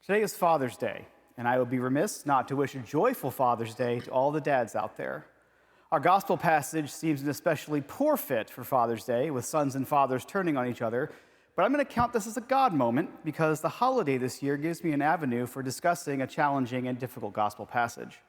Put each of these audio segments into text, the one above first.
Today is Father's Day, and I would be remiss not to wish a joyful Father's Day to all the dads out there. Our gospel passage seems an especially poor fit for Father's Day, with sons and fathers turning on each other, but I'm going to count this as a God moment because the holiday this year gives me an avenue for discussing a challenging and difficult gospel passage.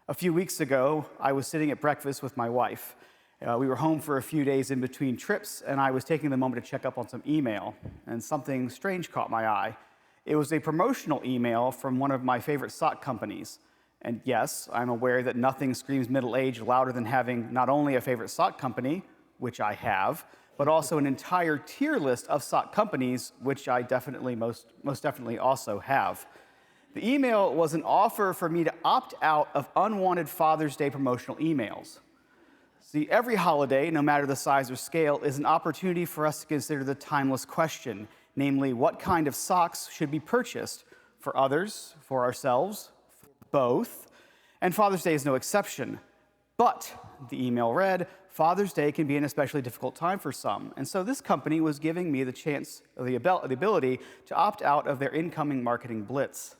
A few weeks ago, I was sitting at breakfast with my wife. We were home for a few days in between trips, and I was taking the moment to check up on some email, and something strange caught my eye. It was a promotional email from one of my favorite sock companies. And yes, I'm aware that nothing screams middle age louder than having not only a favorite sock company, which I have, but also an entire tier list of sock companies, which I most definitely also have. The email was an offer for me to opt out of unwanted Father's Day promotional emails. See, every holiday, no matter the size or scale, is an opportunity for us to consider the timeless question, namely, what kind of socks should be purchased for others, for ourselves, for both, and Father's Day is no exception. But, the email read, Father's Day can be an especially difficult time for some, and so this company was giving me the chance, or the ability to opt out of their incoming marketing blitz.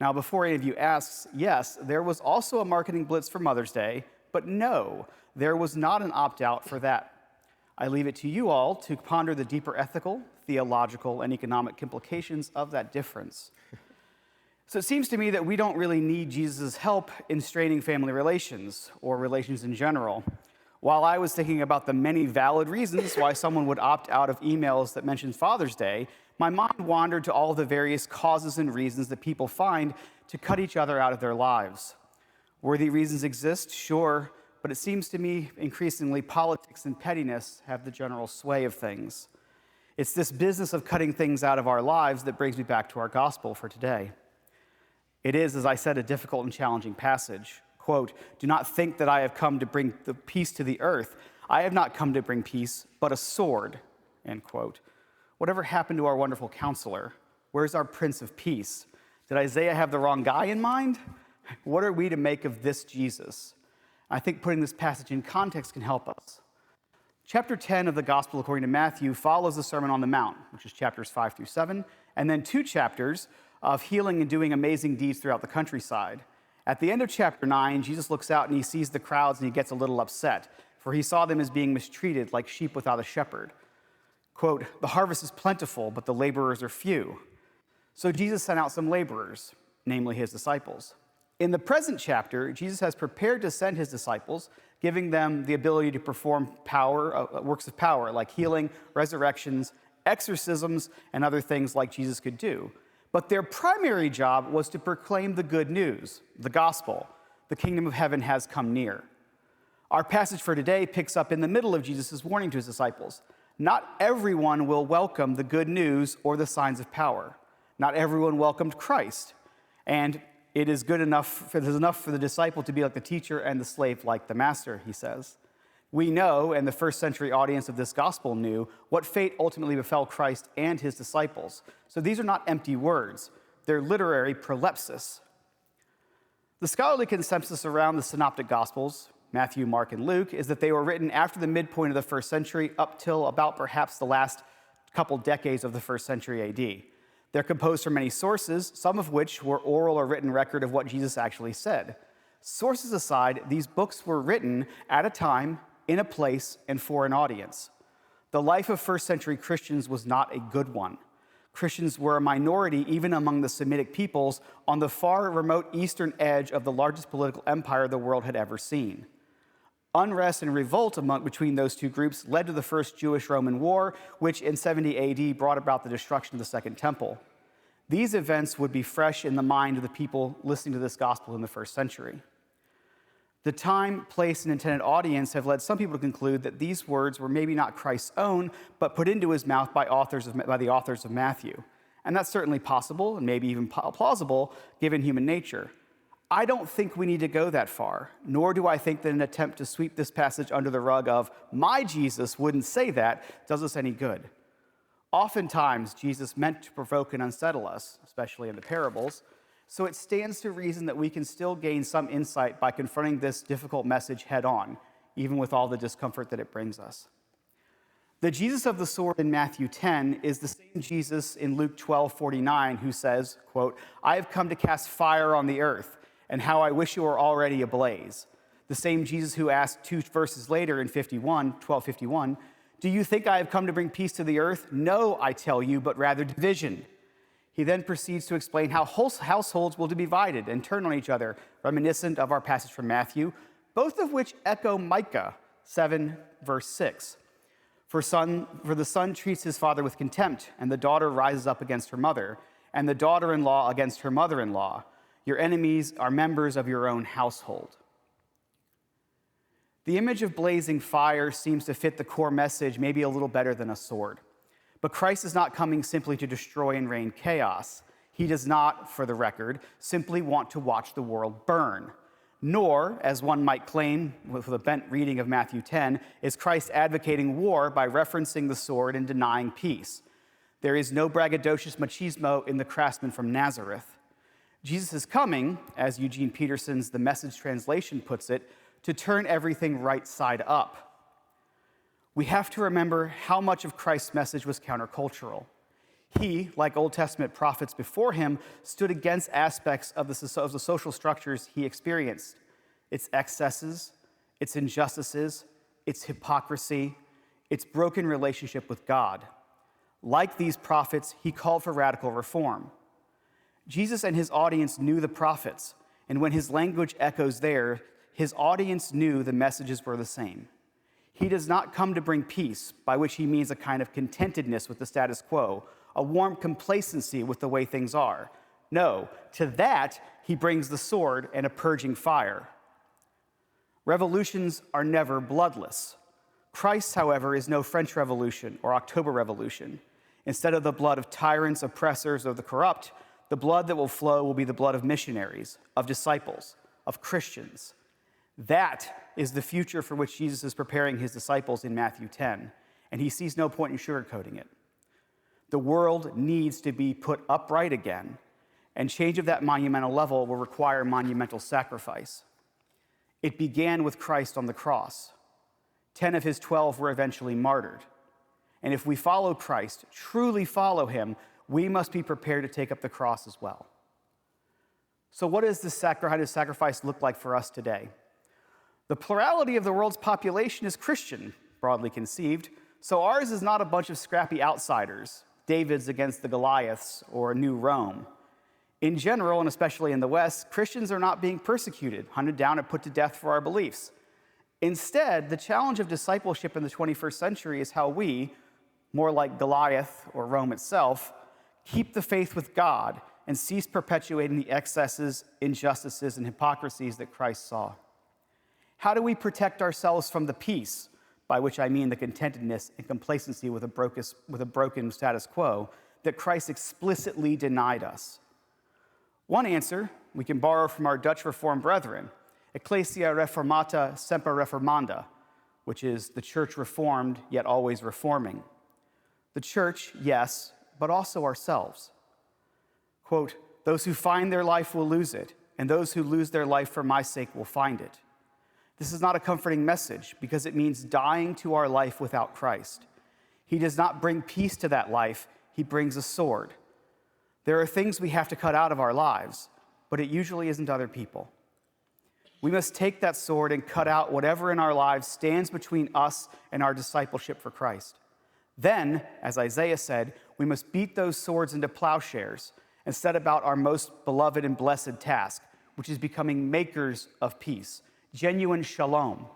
Now, before any of you asks, yes, there was also a marketing blitz for Mother's Day, but no, there was not an opt-out for that. I leave it to you all to ponder the deeper ethical, theological, and economic implications of that difference. So it seems to me that we don't really need Jesus' help in straining family relations, or relations in general. While I was thinking about the many valid reasons why someone would opt out of emails that mention Father's Day, my mind wandered to all the various causes and reasons that people find to cut each other out of their lives. Worthy reasons exist, sure, but it seems to me increasingly politics and pettiness have the general sway of things. It's this business of cutting things out of our lives that brings me back to our gospel for today. It is, as I said, a difficult and challenging passage. Quote, "Do not think that I have come to bring the peace to the earth. I have not come to bring peace, but a sword." End quote. Whatever happened to our wonderful counselor? Where's our Prince of Peace? Did Isaiah have the wrong guy in mind? What are we to make of this Jesus? I think putting this passage in context can help us. Chapter 10 of the Gospel according to Matthew follows the Sermon on the Mount, which is chapters 5 through 7, and then 2 chapters of healing and doing amazing deeds throughout the countryside. At the end of chapter 9, Jesus looks out and he sees the crowds and he gets a little upset, for he saw them as being mistreated like sheep without a shepherd. Quote, "The harvest is plentiful, but the laborers are few." So Jesus sent out some laborers, namely his disciples. In the present chapter, Jesus has prepared to send his disciples, giving them the ability to perform works of power, like healing, resurrections, exorcisms, and other things like Jesus could do. But their primary job was to proclaim the good news, the gospel. The kingdom of heaven has come near. Our passage for today picks up in the middle of Jesus' warning to his disciples. Not everyone will welcome the good news or the signs of power. Not everyone welcomed Christ. And it is enough for the disciple to be like the teacher and the slave like the master, he says. We know, and the first century audience of this gospel knew, what fate ultimately befell Christ and his disciples. So these are not empty words. They're literary prolepsis. The scholarly consensus around the synoptic gospels, Matthew, Mark, and Luke, is that they were written after the midpoint of the first century up till about perhaps the last couple decades of the first century AD. They're composed from many sources, some of which were oral or written record of what Jesus actually said. Sources aside, these books were written at a time, in a place, and for an audience. The life of first century Christians was not a good one. Christians were a minority even among the Semitic peoples on the far remote eastern edge of the largest political empire the world had ever seen. Unrest and revolt between those two groups led to the First Jewish-Roman War, which in 70 AD brought about the destruction of the Second Temple. These events would be fresh in the mind of the people listening to this gospel in the first century. The time, place, and intended audience have led some people to conclude that these words were maybe not Christ's own, but put into his mouth by the authors of Matthew. And that's certainly possible, and maybe even plausible, given human nature. I don't think we need to go that far, nor do I think that an attempt to sweep this passage under the rug of, my Jesus wouldn't say that, does us any good. Oftentimes, Jesus meant to provoke and unsettle us, especially in the parables, so it stands to reason that we can still gain some insight by confronting this difficult message head on, even with all the discomfort that it brings us. The Jesus of the sword in Matthew 10 is the same Jesus in Luke 12:49 who says, quote, "I have come to cast fire on the earth, and how I wish you were already ablaze." The same Jesus who asked 2 verses later in 12:51, "Do you think I have come to bring peace to the earth? No, I tell you, but rather division." He then proceeds to explain how households will be divided and turn on each other, reminiscent of our passage from Matthew, both of which echo Micah 7, verse 6. For the son treats his father with contempt, and the daughter rises up against her mother, and the daughter-in-law against her mother-in-law. Your enemies are members of your own household. The image of blazing fire seems to fit the core message maybe a little better than a sword. But Christ is not coming simply to destroy and rain chaos. He does not, for the record, simply want to watch the world burn. Nor, as one might claim with a bent reading of Matthew 10, is Christ advocating war by referencing the sword and denying peace. There is no braggadocious machismo in the craftsman from Nazareth. Jesus is coming, as Eugene Peterson's The Message translation puts it, to turn everything right side up. We have to remember how much of Christ's message was countercultural. He, like Old Testament prophets before him, stood against aspects of the social structures he experienced, its excesses, its injustices, its hypocrisy, its broken relationship with God. Like these prophets, he called for radical reform. Jesus and his audience knew the prophets, and when his language echoes there, his audience knew the messages were the same. He does not come to bring peace, by which he means a kind of contentedness with the status quo, a warm complacency with the way things are. No, to that he brings the sword and a purging fire. Revolutions are never bloodless. Christ, however, is no French Revolution or October Revolution. Instead of the blood of tyrants, oppressors, or the corrupt, the blood that will flow will be the blood of missionaries, of disciples, of Christians. That is the future for which Jesus is preparing his disciples in Matthew 10, and he sees no point in sugarcoating it. The world needs to be put upright again, and change of that monumental level will require monumental sacrifice. It began with Christ on the cross. 10 of his 12 were eventually martyred. And if we follow Christ, truly follow him, we must be prepared to take up the cross as well. So what does this kind of sacrifice look like for us today? The plurality of the world's population is Christian, broadly conceived, so ours is not a bunch of scrappy outsiders, Davids against the Goliaths, or a new Rome. In general, and especially in the West, Christians are not being persecuted, hunted down, and put to death for our beliefs. Instead, the challenge of discipleship in the 21st century is how we, more like Goliath or Rome itself, keep the faith with God and cease perpetuating the excesses, injustices, and hypocrisies that Christ saw. How do we protect ourselves from the peace, by which I mean the contentedness and complacency with a broken status quo, that Christ explicitly denied us? One answer we can borrow from our Dutch Reformed brethren, Ecclesia Reformata Semper Reformanda, which is the church reformed yet always reforming. The church, yes, but also ourselves. Quote, "Those who find their life will lose it, and those who lose their life for my sake will find it." This is not a comforting message because it means dying to our life without Christ. He does not bring peace to that life, he brings a sword. There are things we have to cut out of our lives, but it usually isn't other people. We must take that sword and cut out whatever in our lives stands between us and our discipleship for Christ. Then, as Isaiah said, we must beat those swords into plowshares and set about our most beloved and blessed task, which is becoming makers of peace, genuine shalom,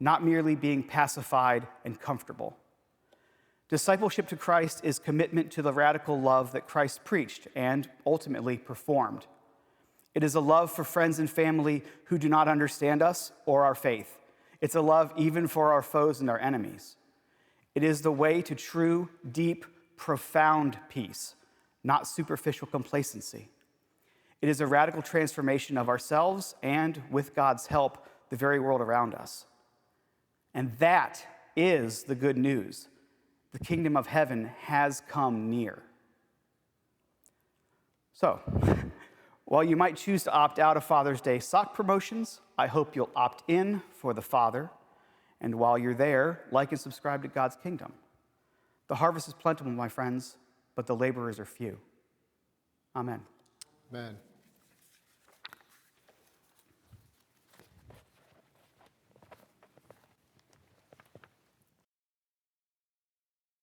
not merely being pacified and comfortable. Discipleship to Christ is commitment to the radical love that Christ preached and ultimately performed. It is a love for friends and family who do not understand us or our faith. It's a love even for our foes and our enemies. It is the way to true, deep, profound peace, not superficial complacency. It is a radical transformation of ourselves and, with God's help, the very world around us. And that is the good news. The kingdom of heaven has come near. So, while you might choose to opt out of Father's Day sock promotions, I hope you'll opt in for the Father. And while you're there, like and subscribe to God's Kingdom. The harvest is plentiful, my friends, but the laborers are few. Amen. Amen.